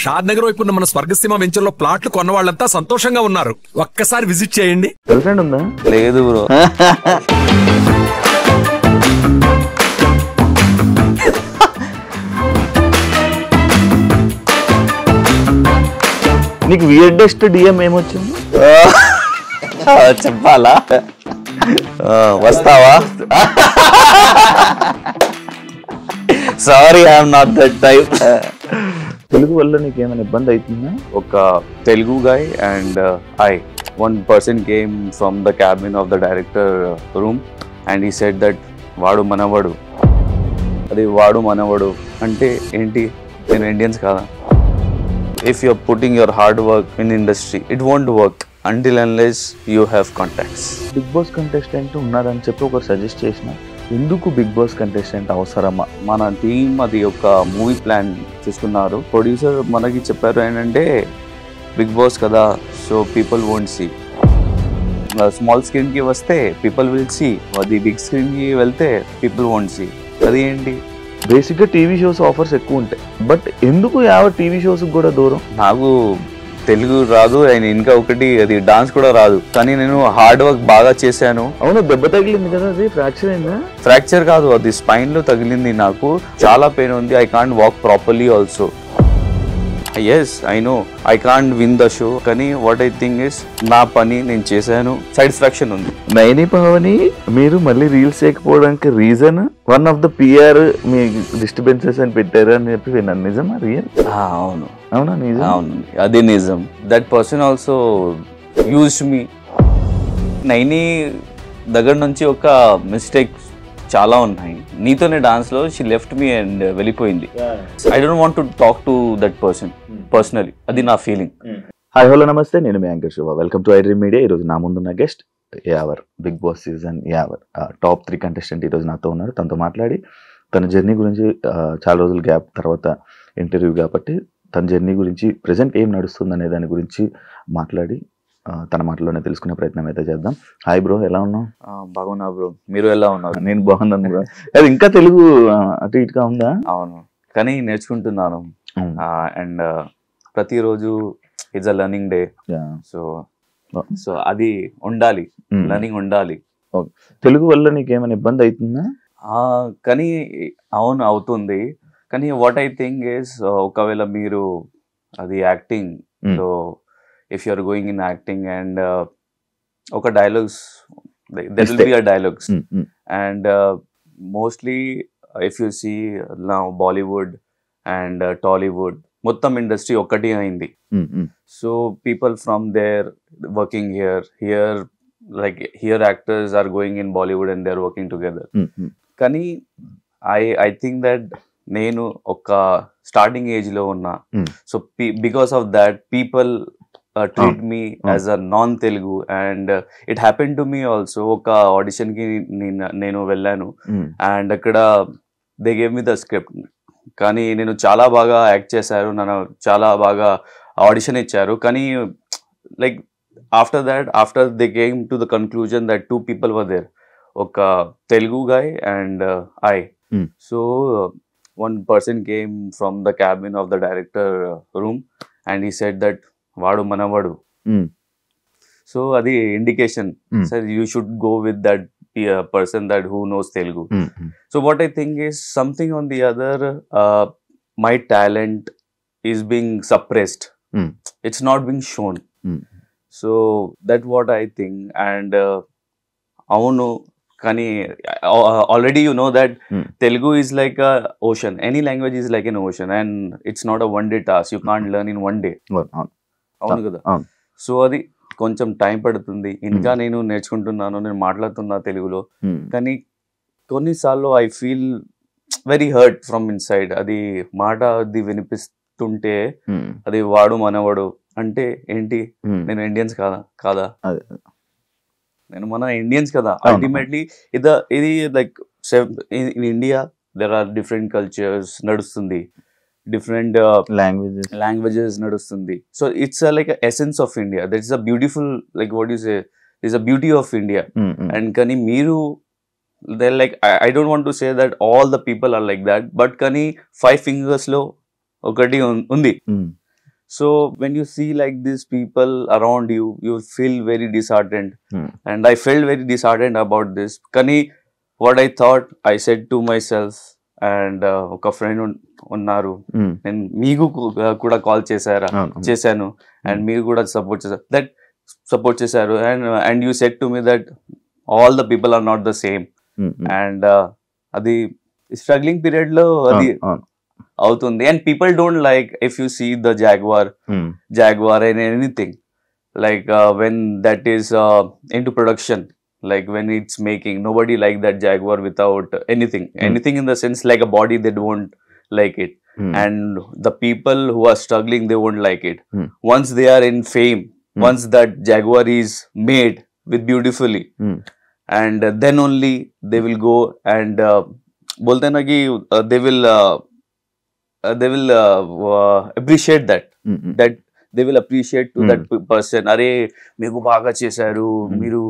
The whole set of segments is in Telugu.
షాద్ నగర్ వైపు ఉన్న మన స్వర్గసీమ వెంచర్ లో ప్లాట్లు కొన్న వాళ్ళంతా సంతోషంగా ఉన్నారు. ఒక్కసారి విజిట్ చేయండి. గర్ల్ ఫ్రెండ్ ఉందా? లేదు బ్రో. నీకు వియర్డెస్ట్ డిఎం ఏమొచ్చింది చెప్పాలా? వస్తావా? Sorry, I'm not that type. Telugu వల్ల నీకు ఏమైనా ఇబ్బంది అవుతుందా? ఒక Telugu guy and one person came from the cabin of the director room and he said that వాడు మనవడు. అది వాడు మనవడు అంటే ఏంటి? నేను ఇండియన్స్ కాదా? If you're putting your hard work in industry, it won't work until unless you have contacts. Bigg Boss contestant ఉన్నారని చెప్పి ఒకరు సజెస్ట్ చేసిన, ఎందుకు బిగ్ బాస్ కంటెస్టెంట్ అవసరమా? మన టీం అది ఒక మూవీ ప్లాన్ చేసుకున్నారు. ప్రొడ్యూసర్ మనకి చెప్పారు ఏంటంటే బిగ్ బాస్ కదా, so people won't see. Small స్క్రీన్కి వస్తే పీపుల్ విల్ సీ, అది బిగ్ స్క్రీన్కి వెళ్తే పీపుల్ వోంట్ సీ. అది ఏంటి? బేసిక్గా టీవీ షోస్ ఆఫర్స్ ఎక్కువ ఉంటాయి, బట్ ఎందుకు టీవీ షోస్ కూడా దూరం? నాకు తెలుగు రాదు అండ్ ఇంకా ఒకటి అది డాన్స్ కూడా రాదు, కానీ నేను హార్డ్ వర్క్ బాగా చేశాను. అవును, దెబ్బ తగిలింది కదా, అది ఫ్రాక్చర్ అయిందా? ఫ్రాక్చర్ కాదు, అది స్పైన్ లో తగిలింది. నాకు చాలా పెయిన్ ఉంది. I can't walk properly also. Yes I know I can't win the show, కానీ వాట్ ఐ థింక్ ఇస్ నా పని నేను చేశాను, సాటిస్ఫాక్షన్ ఉంది. నైని పవని మీరు మళ్ళీ రీల్స్ చేయకపోవడానికి reason one of the PR మీ డిస్టర్బెన్సెస్ అని పెట్టారు అని చెప్పి విన్నాను. నిజమా? రియల్? అవును. అవునా? నిజం? అవును, అది నిజం. That person also used me. Nayani దగ్గర నుంచి ఒక మిస్టేక్ చాలా ఉన్నాయి. నీతోనే డాన్స్ లో షీ లెఫ్ట్ మీ అండ్ వెళ్ళిపోయింది. I don't want to talk to that person personally. అది నా ఫీలింగ్. హాయ్ హలో నమస్తే, నేను మీ anchor Shiva. Welcome to iDream media. ఈరోజు నా ముందున్న guest Yawar, Bigg Boss season Yawar top 3 contestant ఈరోజు నాతో ఉన్నారు. తనతో మాట్లాడి తన జర్నీ గురించి, చాలా రోజుల గ్యాప్ తర్వాత ఇంటర్వ్యూ కాబట్టి తన జర్నీ గురించి, ప్రజెంట్ ఏం నడుస్తుంది అనే దాని గురించి మాట్లాడి తన మాటలోనే తెలుసుకునే ప్రయత్నం అయితే చేద్దాం. హాయ్ బ్రో, ఎలా ఉన్నావు? బాగున్నా బ్రో, మీరు ఎలా ఉన్నారు? నేను బాగున్నాను బ్రో. అది ఇంకా తెలుగు అటు ఇటుగా ఉందా? అవును, కానీ నేర్చుకుంటున్నాను. అండ్ ప్రతిరోజు it's a learning day. So అది ఉండాలి, లర్నింగ్ ఉండాలి. తెలుగు వల్ల నీకు ఏమైనా ఇబ్బంది అవుతుందా? కానీ అవును, అవుతుంది. కానీ వాట్ ఐ థింక్ ఇస్, ఒకవేళ మీరు అది యాక్టింగ్ లో, if you are going in acting and okay dialogues, there will be a dialogues. And mostly if you see now Bollywood and Tollywood, mottam industry okati ayindi. So people from there working here like here actors are going in Bollywood and they are working together. Kani I think that nenu oka starting age lo unna, so because of that people treat me as a non-Telugu and it happened to me also. Oka audition ki nenu vellanu and akkada they gave me the script, kani nenu chala baga act chesaru, nanu chala baga audition icharu, kani like after that, after they came to the conclusion that 2 people were there, oka Telugu guy and I. So one person came from the cabin of the director room and he said that వాడు మనవడు. సో అది indication, sir you should go with that person that who knows Telugu. So what I think is something on the other, my talent is being suppressed, it's not being shown. So that what I think. And అవును, కానీ already you know that Telugu is like a ocean. Any language is like an ocean and it's not a one day task. You can't learn in one day. అవును కదా. సో అది కొంచెం టైం పడుతుంది. ఇంకా నేను నేర్చుకుంటున్నాను, నేను మాట్లాడుతున్నా తెలుగులో, కానీ కొన్నిసార్లు I feel very hurt from inside. అది మాట అది వినిపిస్తుంటే అది వాడు మనవడు అంటే ఏంటి? నేను ఇండియన్స్ కాదా? నేను మన ఇండియన్స్ కదా. అల్టిమేట్లీ ఇది like in India there are different cultures నడుస్తుంది, different languages nadustundi. So it's like a essence of India. That is a beautiful, like what you say, is a beauty of India. And kani meeru, they're like, I don't want to say that all the people are like that, but kani 5 fingers lo okati undi. So when you see like these people around you, you feel very disheartened. Hmm. And I felt very disheartened about this. Kani, what I thought, I said to myself, and ఒక ఫ్రెండ్ ఉన్నారు, నేను మీకు కూడా కాల్ చేశాను అండ్ మీరు కూడా సపోర్ట్ చేశారు and you said to me that all the people are not the same. And అది స్ట్రగ్లింగ్ పీరియడ్ లో అది అవుతుంది. And people don't like if you see the Jaguar and anything like when that is into production, like when it's making, nobody like that Jaguar without anything in the sense like a body, they won't like it. And the people who are struggling, they won't like it. Once they are in fame, once that Jaguar is made with beautifully, and then only they will go and bolte na ki they will appreciate that they will appreciate to that person. Are meeku baga chesaru, meeru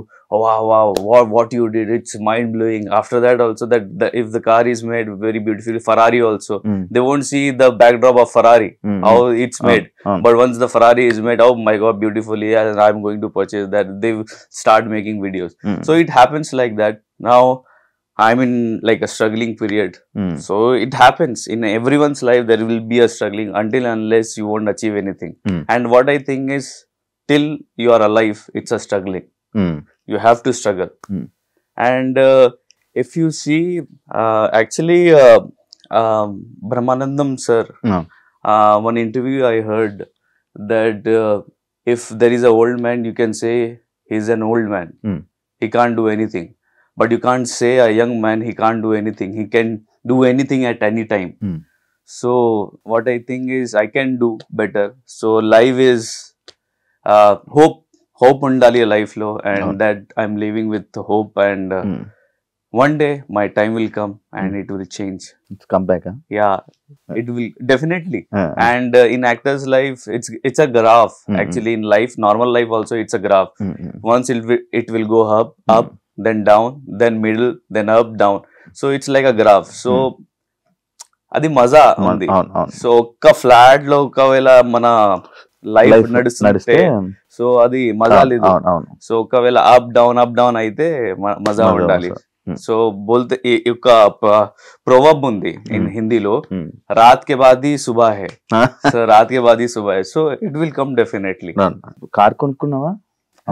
wow, what you did, it's mind blowing. After that also, that if the car is made very beautifully, Ferrari also, they won't see the backdrop of Ferrari, how it's made. But once the Ferrari is made, oh my god, beautifully, and I'm going to purchase that, they start making videos. So it happens like that. Now I'm in like a struggling period. So it happens in everyone's life. There will be a struggling until unless you won't achieve anything. And what I think is, till you are alive, it's a struggling. You have to struggle. And if you see, actually, Brahmanandam sir, one interview I heard that if there is an old man, you can say he's an old man. He can't do anything. But you can't say a young man, he can't do anything. He can do anything at any time. So what I think is, I can do better. So life is hope undali life lo, and that I'm living with hope. And one day my time will come and it will change. It's come back, huh? Yeah, it will definitely. And in actor's life, it's a graph. Actually, in life, normal life also, it's a graph. Once it will go up, then down, then middle, then up, down. So it's like a graph. So adi maza undi. So okka flat lo okavela mana life nadustundi, so adi maza ledu. So okavela up down aithe maza undali. So bolte oka proverb undi in Hindi lo, raat ke baad hi subah hai. So raat ke baad hi subah hai. So it will come definitely. Car కొనుక్కున్నావా?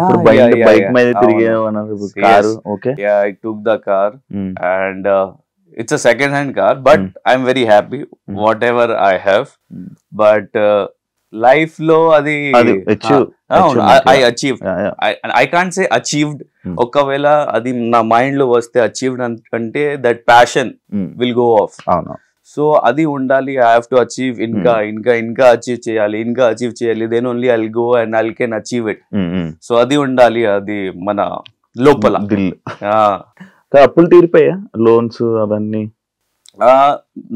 అప్పుడు బైక్ మీద తిరిగేవన్నారు car. Okay, I took the car and it's a second hand car, but I'm very happy whatever I have. But life lo adi I achieved. I can't say achieved. ఒకవేళ అది నా మైండ్ లో వస్తే అచీవ్డ్ అంటే that passion will go off. So అది ఉండాలి. ఐ హావ్ టు అచీవ్, ఇంకా అచీవ్ చేయాలి, then only I'll go and I can achieve it. So అది ఉండాలి, అది మన లోపల. అప్పులు తీరిపోయా, లోన్స్ అవన్నీ?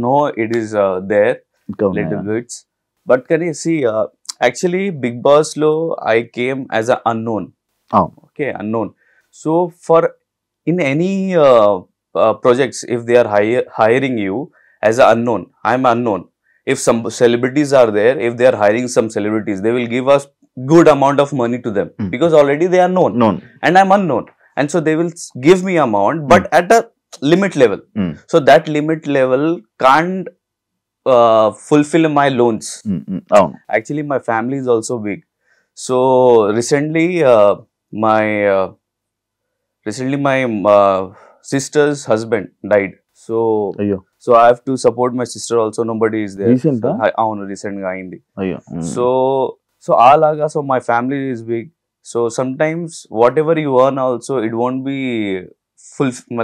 No, it is there little bits. But can you see, actually Bigg Boss లో I came as a unknown. Okay, unknown. So for in any projects, if they are hiring you as an unknown, I'm unknown. If some celebrities are there, if they are hiring some celebrities, they will give us good amount of money to them because already they are known and I'm unknown, and so they will give me amount, but at a limit level. So that limit level can't fulfill my loans. Actually, my family is also big. So recently my sister's husband died. So I have to support my sister also. Nobody is there. Recent ga ayindi. So alaga, so my family is big. So sometimes whatever you earn also, it won't be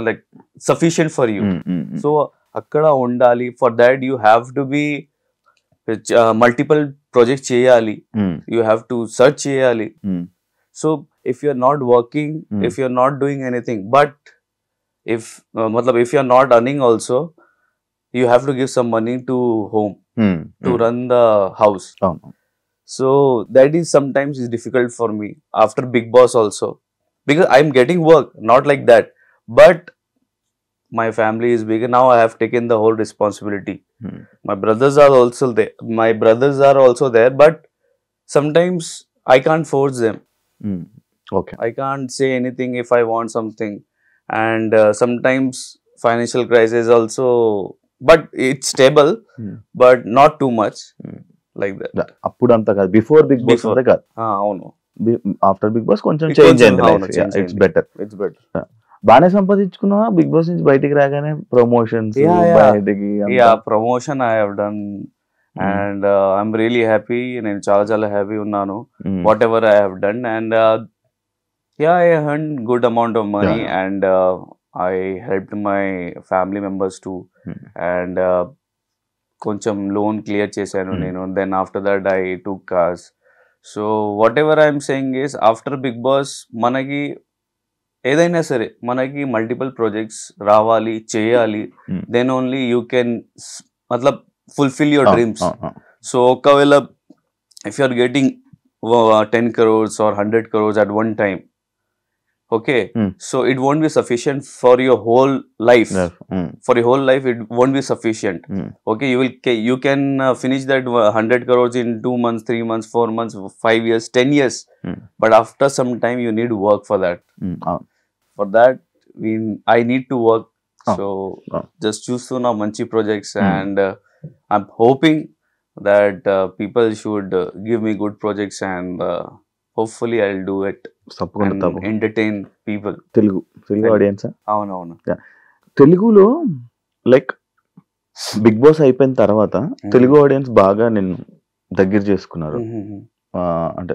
like sufficient for you. So akkada undali. For that you have to be multiple projects cheyali. You have to search cheyali. So if you're not working, if you're not doing anything, but if you're not earning also, you have to give some money to home to run the house. So that is sometimes is difficult for me after Big Boss also, because I'm getting work, not like that, but my family is big. Now I have taken the whole responsibility. My brothers are also there, but sometimes I can't force them. Okay I can't say anything if I want something, and sometimes financial crisis also, but it's stable, but not too much like that. అప్పుడు అంత కాదు, బిఫోర్ బిగ్ బాస్ Before. అంతా కాదు, అవును, ఆఫ్టర్ బిగ్ బాస్ కొంచెం కొంచెం, చేంజ్ అయింది అవును, లైఫ్. change ఇట్స్ అయింది. బెటర్. it's better. బాగానే సంపాదించుకున్నావా బిగ్ బాస్ నుంచి బయటికి రాగానే? Promotions Yeah. బయటికి అంతా? Yeah, promotion I have done, and I'm really happy. నేను చాలా happy ఉన్నాను, whatever I have done, and yeah, I earned good amount of money, Yeah. and I helped my family members too, and కొంచెం లోన్ క్లియర్ చేశాను నేను. Then after that I took cars. So whatever I'm saying is, after Bigg Boss మనకి ఏదైనా సరే మనకి మల్టిపుల్ ప్రాజెక్ట్స్ రావాలి, చేయాలి. దెన్ ఓన్లీ యూ కెన్ మతలబ్ ఫుల్ఫిల్ యువర్ డ్రీమ్స్. సో ఒకవేళ if you are getting 10 crores or 100 crores at one time, okay, so it won't be sufficient for your whole life. For your whole life it won't be sufficient. Okay, you can finish that 100 crores in 2 months, 3 months, 4 months, 5 years, 10 years, but after some time you need work for that. For that I need to work. So just choose to now manchi projects, and I'm hoping that people should give me good projects, and hopefully I'll do it and entertain people. Telugu audience. అవునవును. తెలుగులో లైక్ బిగ్ బాస్ అయిపోయిన తర్వాత తెలుగు ఆడియన్స్ బాగా నేను దగ్గర చేసుకున్నారు. అంటే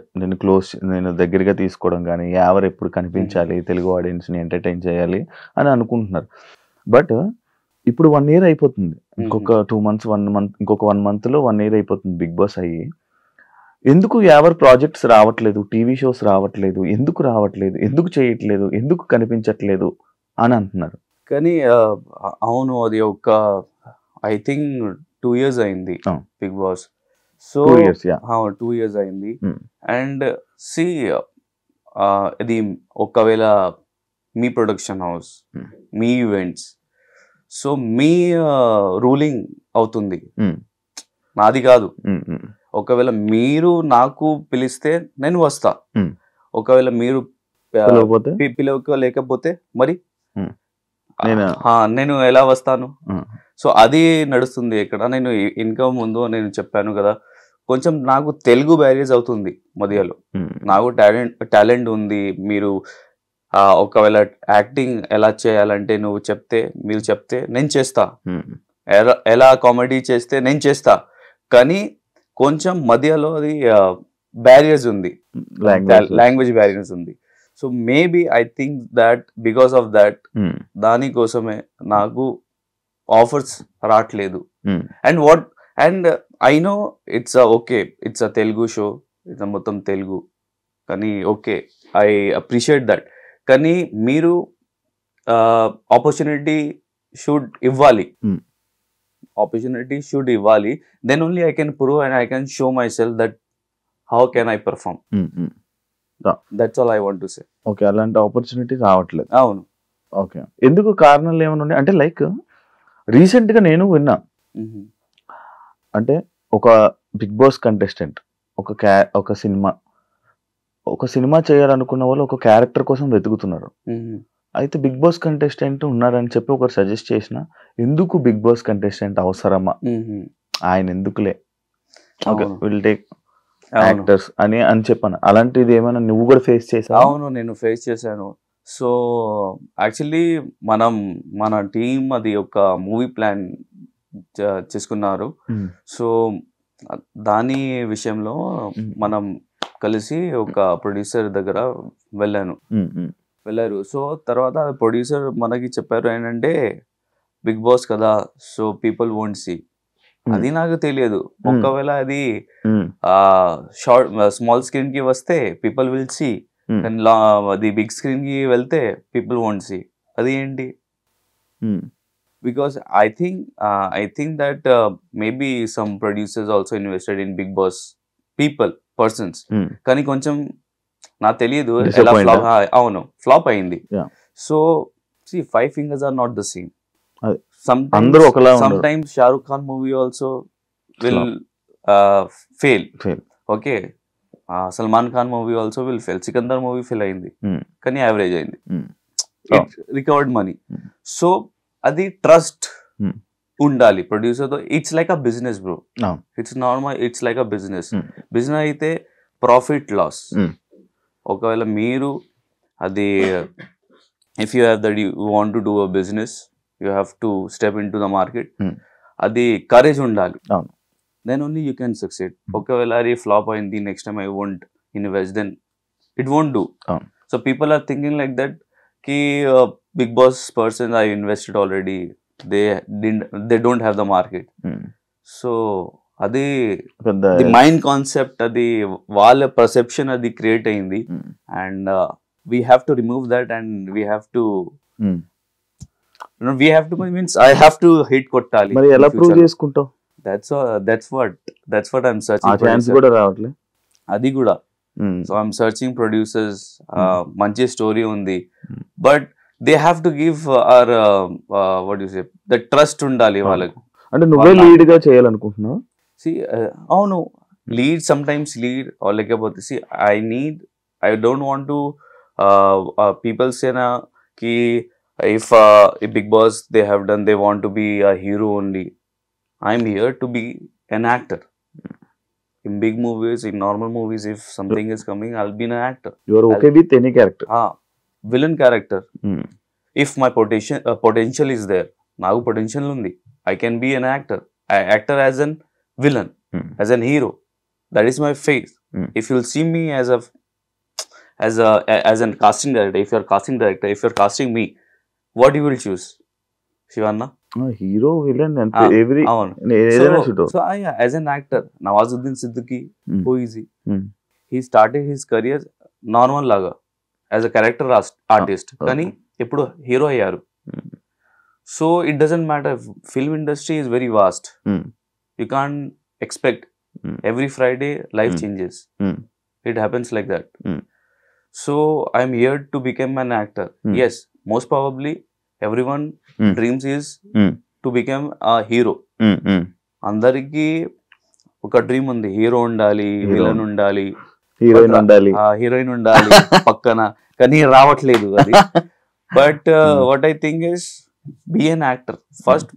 నేను దగ్గరగా తీసుకోవడం కానీ, ఎవరు ఎప్పుడు కనిపించాలి, తెలుగు ఆడియన్స్ని ఎంటర్టైన్ చేయాలి అని అనుకుంటున్నారు. బట్ ఇప్పుడు 1 year అయిపోతుంది, ఇంకొక 2 months, 1 month, ఇంకొక 1 monthలో 1 year అయిపోతుంది బిగ్ బాస్ అయ్యి. ఎందుకు ఎవరు ప్రాజెక్ట్స్ రావట్లేదు, టీవీ షోస్ రావట్లేదు, ఎందుకు రావట్లేదు, ఎందుకు చేయట్లేదు, ఎందుకు కనిపించట్లేదు అని అంటున్నారు. కానీ అవును, అది ఒక ఐ థింక్ 2 years అయింది Bigg Boss. So 2 years, yeah. 2 years అయింది. అండ్ సి ఇది ఒకవేళ మీ ప్రొడక్షన్ హౌస్, మీ ఈవెంట్స్, సో మీ రూలింగ్ అవుతుంది, నాది కాదు. ఒకవేళ మీరు నాకు పిలిస్తే నేను వస్తా, ఒకవేళ మీరు పిలవలేకపోతే మరి నేను ఎలా వస్తాను? సో అది నడుస్తుంది ఇక్కడ. నేను ఇంకా ముందు నేను చెప్పాను కదా, కొంచెం నాకు తెలుగు బ్యారియర్స్ అవుతుంది మధ్యలో. నాకు టాలెంట్ ఉంది, మీరు ఒకవేళ యాక్టింగ్ ఎలా చేయాలంటే మీరు చెప్తే నేను చేస్తా, ఎలా కామెడీ చేస్తే నేను చేస్తా. కానీ కొంచెం మధ్యలో అది బ్యారియర్స్ ఉంది, లాంగ్వేజ్ బ్యారియర్స్ ఉంది. So maybe I think that because of that దానికోసమే నాకు ఆఫర్స్ రావట్లేదు. And I know it's it's a Telugu show, it's మొత్తం తెలుగు, కానీ ఓకే, ఐ అప్రిషియేట్ దట్. కానీ మీరు ఆపర్చునిటీ షుడ్ ఇవ్వాలి, then only I can prove and I can show myself that how can I perform. That's all I want to say. Okay, అలాంటి ఆపర్చునిటీ రావట్లేదు. అవును. ఓకే, ఎందుకు కారణాలు ఏమైనా ఉన్నాయి అంటే, లైక్ రీసెంట్ గా నేను విన్నా, అంటే ఒక బిగ్ బాస్ కంటెస్టెంట్ ఒక సినిమా చేయాలనుకున్న వాళ్ళు ఒక క్యారెక్టర్ కోసం వెతుకుతున్నారు. అయితే బిగ్ బాస్ కంటెస్టెంట్ ఉన్నారని చెప్పి ఒకరు సజెస్ట్ చేసిన, ఎందుకు బిగ్ బాస్ కంటెస్టెంట్ అవసరమా, ఆయన ఎందుకులే, ఓకే విల్ టేక్ యాక్టర్స్ అని చెప్పాను. అలాంటిది ఏమైనా నువ్వు కూడా ఫేస్ చేసావు? అవును, నేను ఫేస్ చేశాను. సో యాక్చువల్లీ మన టీం అది ఒక మూవీ ప్లాన్ చేసుకున్నారు. సో దాని విషయంలో మనం కలిసి ఒక ప్రొడ్యూసర్ దగ్గర వెళ్ళారు. సో తర్వాత ప్రొడ్యూసర్ మనకి చెప్పారు ఏంటంటే, బిగ్ బాస్ కదా, సో పీపుల్ వోంట్ సీ. అది నాకు తెలియదు. ఒకవేళ అది స్మాల్ స్క్రీన్ కి వస్తే పీపుల్ విల్ సీ, అండ్ అది బిగ్ స్క్రీన్ కి వెళ్తే పీపుల్ వోంట్ సీ. అది ఏంటి? Because I think that maybe some producers also invested in Bigg Boss persons. కానీ కొంచెం నాకు తెలియదు ఎలా ఫ్లాప్ అయింది. So see, 5 fingers are not the same. Sometimes Shah Rukh Khan movie also will fail. Okay, Salman Khan movie also will fail. Sikandar movie fail అయింది కానీ యావరేజ్ అయింది. It recovered money. సో అది ట్రస్ట్ ఉండాలి ప్రొడ్యూసర్ తో. It's like a business bro. It's normal. It's like a business. Business అయితే ప్రాఫిట్ లాస్. ఒకవేళ మీరు అది if you have that you want to do a business you have to step into the market. అది కరేజ్ ఉండాలి. Then only you can succeed. ఒకవేళ అది ఫ్లాప్ అయింది next time I won't invest, then it won't do. So people are thinking like that కి Bigg Boss person I invested already, they don't have the market. So అది మైండ్ కాన్సెప్ట్, అది వాళ్ళ పర్సెప్షన్ అది క్రియేట్ అయింది. And we have to remove that and we have to means I have to hit కొట్టాలి. మరి ఎలా ప్రూవ్ చేసుకుంటావు? that's what I'm searching. ఆ ఛాన్స్ కూడా రావట్లే అది కూడా. So I'm searching producers. మంచి స్టోరీ ఉంది but they have to give our what you say the trust ఉండాలి వాళ్ళకి. అంటే నువ్వే లీడ్ గా చేయాలనుకుంటున్నావు? అవును, లీడ్ సమ్టైమ్స్ లీడ్ లేకపోతే I don't want to people say na ki if Big Boss they have done, they want to be a hero only. I'm here to be an actor. In big movies, in normal movies, if something is coming, I'll be an actor. You are okay with any character? Villain character. If my potential is there, nagu potential undi, I can be an actor. I actor as an villain, as an hero. That is my face. If you'll see me as a casting director, if you're casting me, what you will choose? Shivanna? Hero, villain and every so as an actor, Nawazuddin Siddiqui, who is he? He started his career normal laga as a character artist, kani eppudu hero ayyaru. So it doesn't matter. Film industry is very vast. You can't expect every Friday life changes. It happens like that. So I'm here to become an actor. Yes, most probably everyone dreams is to become a hero. అందరికి ఒక డ్రీమ్ ఉంది, హీరో ఉండాలి, విలన్ ఉండాలి, హీరోయిన్ ఉండాలి పక్కన, కానీ రావట్లేదు అది. But what I think is be an actor. First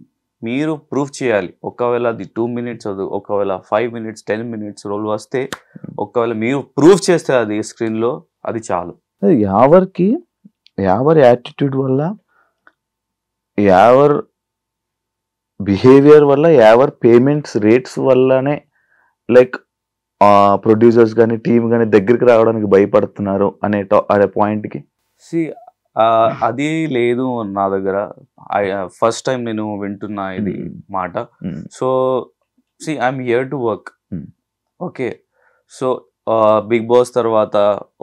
మీరు ప్రూవ్ చేయాలి. ఒకవేళ అది 2 minutes, ఒకవేళ 5 minutes, 10 minutes రోల్ వస్తే, ఒకవేళ మీరు ప్రూవ్ చేస్తే అది స్క్రీన్ లో, అది చాలు. యావర్ యాటిట్యూడ్ వల్ల, యావర్ బిహేవియర్ వల్ల, యావర్ పేమెంట్స్ రేట్స్ వల్లనే లైక్ ప్రొడ్యూసర్స్ కానీ టీమ్ కానీ దగ్గరికి రావడానికి భయపడుతున్నారు అనే పాయింట్కి. అది లేదు నా దగ్గర. ఫస్ట్ టైం నేను వింటున్నా ఇది మాట. So I'm here to work. Okay, so big boss తర్వాత,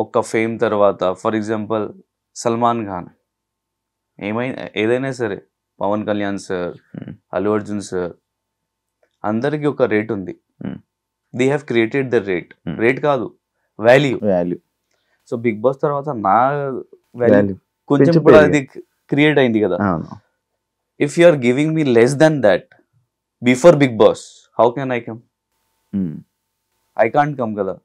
ఒక ఫేమ్ తర్వాత, ఫర్ ఎగ్జాంపుల్ సల్మాన్ ఖాన్, ఏదైనా సరే, పవన్ కళ్యాణ్ సార్, అల్లు అర్జున్ సార్, అందరికి ఒక రేట్ ఉంది. They have created the rate కాదు, వాల్యూ. సో బిగ్ బాస్ తర్వాత నా వాల్యూ కొంచెం కూడా అది క్రియేట్ అయింది కదా. If you are giving me less than that before big boss, how can I come? I can't come కదా.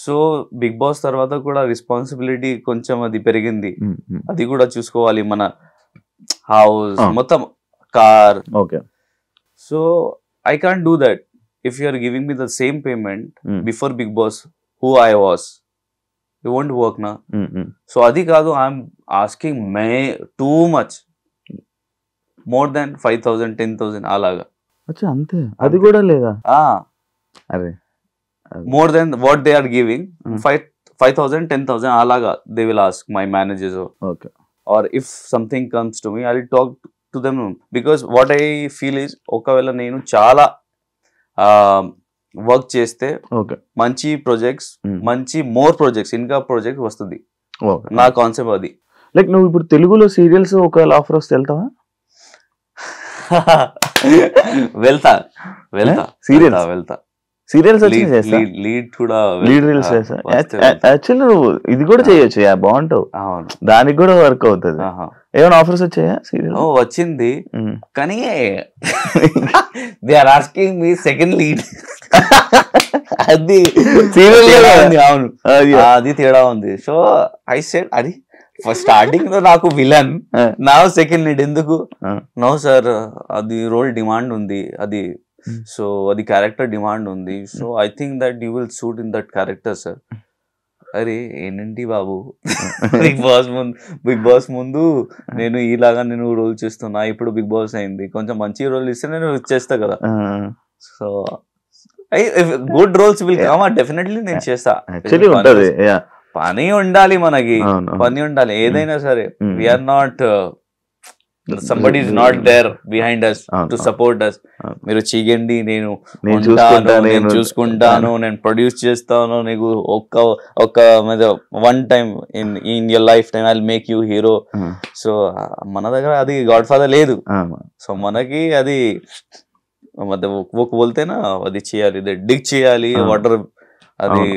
సో బిగ్ బాస్ తర్వాత కూడా రెస్పాన్సిబిలిటీ కొంచెం అది పెరిగింది. అది కూడా చూసుకోవాలి, మన హౌస్ మొత్తం, car. So I can't do that if you are giving me the same payment before big boss who I was. You won't work నా. సో అది కాదు, I'm asking too much, more than 5,000, 10,000 అలాగా. అంతే, అది కూడా లేదా? అరే, more than what they are giving, 5,000, 10,000 alaga they will ask my managers. Okay. Or if something comes to me, I'll talk to them, because what I feel is okavela nenu chaala work cheste manchi projects, manchi more projects, inka project vastudi. నా కాన్సెప్ట్ అది. లైక్ నువ్వు ఇప్పుడు తెలుగులో సీరియల్స్ ఒకవేళ ఆఫర్ వస్తే వెళ్తావా? వెళ్తా. సీరియల్స్ లీడ్ కూడా, లీడ్ రీల్స్ యాక్చువల్లీ నువ్వు ఇది కూడా చేయొచ్చు, బాగుంటావు, దానికి కూడా వర్క్ అవుతుంది. ఏమైనా ఆఫర్స్ వచ్చాయా సీరియల్? వచ్చింది, కానీ they are asking me second lead. అది తేడా ఉంది. అవును, అది తేడా ఉంది. సో ఐ సెడ్ అది ఫస్ట్ స్టార్టింగ్ లో నాకు విలన్, నా సెకండ్ లీడ్ ఎందుకు నో సార్, అది రోల్ డిమాండ్ ఉంది, అది సో అది క్యారెక్టర్ డిమాండ్ ఉంది, so I think that you will suit in that character sir. అరే ఏంటి బాబు, బిగ్ బాస్ ముందు నేను ఇలాగా నేను రోల్ చేస్తున్నా, ఇప్పుడు బిగ్ బాస్ అయింది, కొంచెం మంచి రోల్ ఇస్తే నేను చేస్తా కదా. So good roles will come, definitely నేను చేస్తా. పని ఉండాలి మనకి, పని ఉండాలి ఏదైనా సరే. We are not somebody is not there behind us to support us. మీరు చెయ్యండి, నేను చూసుకుంటాను, నేను ప్రొడ్యూస్ చేస్తాను, నీకు ఒక one time in your life time I will make you hero. So మన దగ్గర అది గాడ్ ఫాదర్ లేదు. సో మనకి అది బోల్తేనా అది చేయాలి, డిగ్ చేయాలి, వాటర్ అది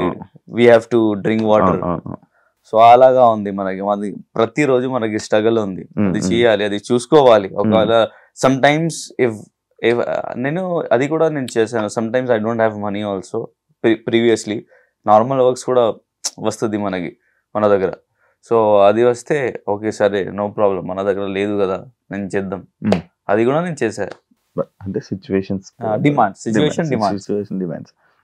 we have to drink water. So అలాగా ఉంది మనకి, అది ప్రతిరోజు మనకి స్ట్రగల్ ఉంది, అది చేయాలి, అది చూసుకోవాలి. ఒకవేళ సమ్ టైమ్స్ నేను అది కూడా నేను చేశాను, some times I don't have money also. Previously normal works కూడా వస్తుంది మనకి మన దగ్గర. సో అది వస్తే ఓకే సరే నో ప్రాబ్లం, మన దగ్గర లేదు కదా నేను చేద్దాం, అది కూడా నేను చేశాను. అంటే సిచ్యువేషన్ డిమాండ్స్